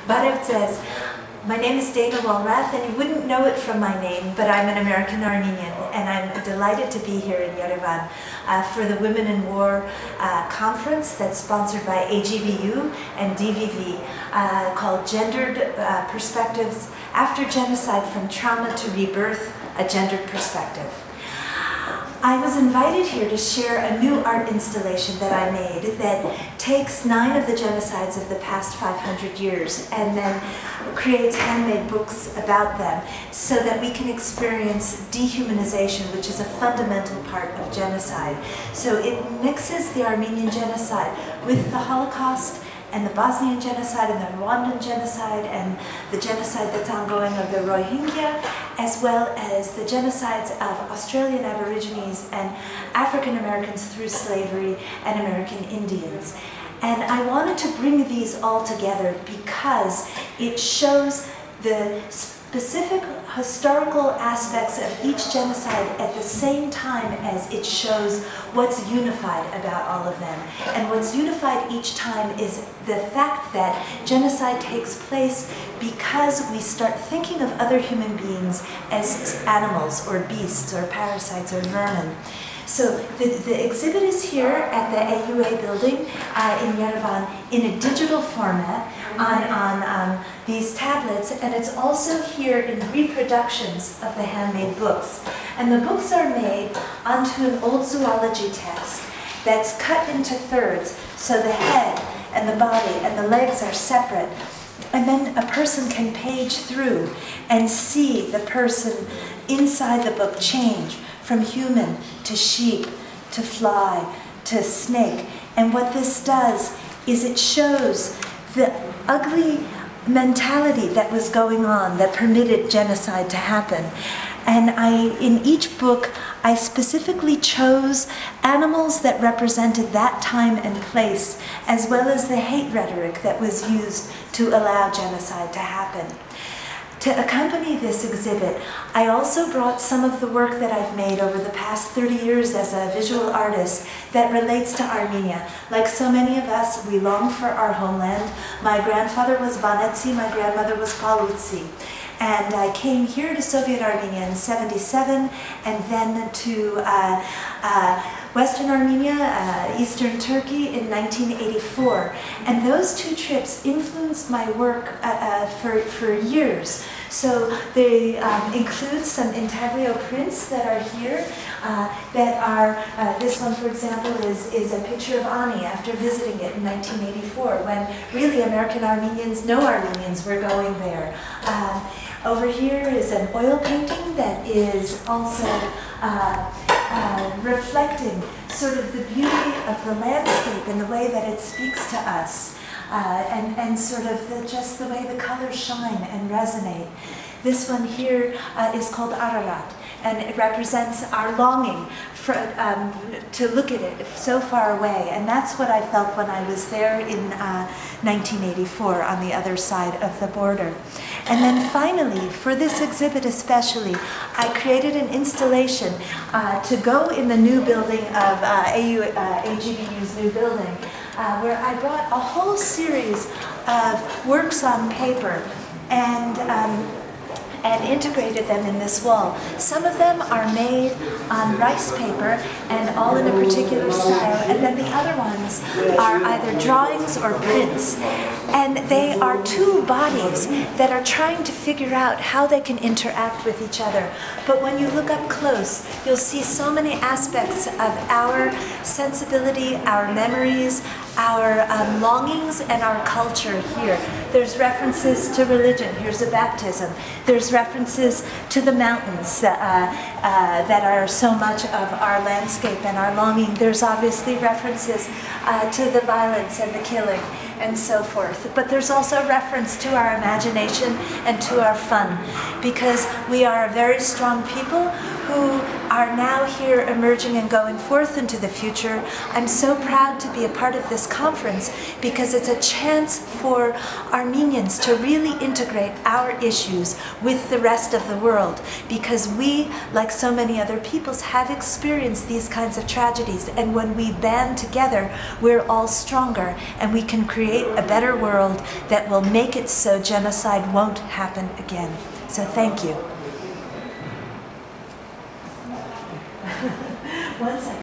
Barak says, my name is Dana Walrath, and you wouldn't know it from my name, but I'm an American Armenian, and I'm delighted to be here in Yerevan for the Women in War conference that's sponsored by AGBU and DVV called Gendered Perspectives After Genocide, From Trauma to Rebirth, a Gendered Perspective. I was invited here to share a new art installation that I made that takes 9 of the genocides of the past 500 years and then creates handmade books about them so that we can experience dehumanization, which is a fundamental part of genocide. So it mixes the Armenian genocide with the Holocaust and the Bosnian genocide and the Rwandan genocide and the genocide that's ongoing of the Rohingya, as well as the genocides of Australian Aborigines and African Americans through slavery and American Indians. And I wanted to bring these all together because it shows the specific historical aspects of each genocide at the same time as it shows what's unified about all of them. And what's unified each time is the fact that genocide takes place because we start thinking of other human beings as animals or beasts or parasites or vermin. So the exhibit is here at the AUA building in Yerevan in a digital format on these tablets, and it's also here in reproductions of the handmade books. And the books are made onto an old zoology text that's cut into thirds, so the head and the body and the legs are separate. And then a person can page through and see the person inside the book change from human to sheep, to fly, to snake. And what this does is it shows the ugly mentality that was going on that permitted genocide to happen. And in each book, I specifically chose animals that represented that time and place, as well as the hate rhetoric that was used to allow genocide to happen. To accompany this exhibit, I also brought some of the work that I've made over the past 30 years as a visual artist that relates to Armenia. Like so many of us, we long for our homeland. My grandfather was Vanetsi, my grandmother was Palutsi. And I came here to Soviet Armenia in '77 and then to Western Armenia, Eastern Turkey in 1984. And those 2 trips influenced my work for years. So they include some intaglio prints that are here, this one, for example, is a picture of Ani after visiting it in 1984, when really American Armenians, no Armenians were going there. Over here is an oil painting that is also reflecting sort of the beauty of the landscape and the way that it speaks to us, and sort of just the way the colors shine and resonate. This one here is called Ararat, and it represents our longing to look at it so far away. And that's what I felt when I was there in 1984 on the other side of the border. And then finally, for this exhibit especially, I created an installation to go in the new building of AGBU's new building, where I brought a whole series of works on paper and integrated them in this wall. Some of them are made on rice paper and all in a particular style, and then the other ones are either drawings or prints. And they are 2 bodies that are trying to figure out how they can interact with each other. But when you look up close, you'll see so many aspects of our sensibility, our memories, our longings, and our culture here. There's references to religion. Here's a baptism. There's references to the mountains that are so much of our landscape and our longing. There's obviously references to the violence and the killing and so forth. But there's also reference to our imagination and to our fun, because we are a very strong people who are now here emerging and going forth into the future. I'm so proud to be a part of this conference because it's a chance for Armenians to really integrate our issues with the rest of the world, because we, like so many other peoples, have experienced these kinds of tragedies, and when we band together, we're all stronger and we can create a better world that will make it so genocide won't happen again. So thank you. One second.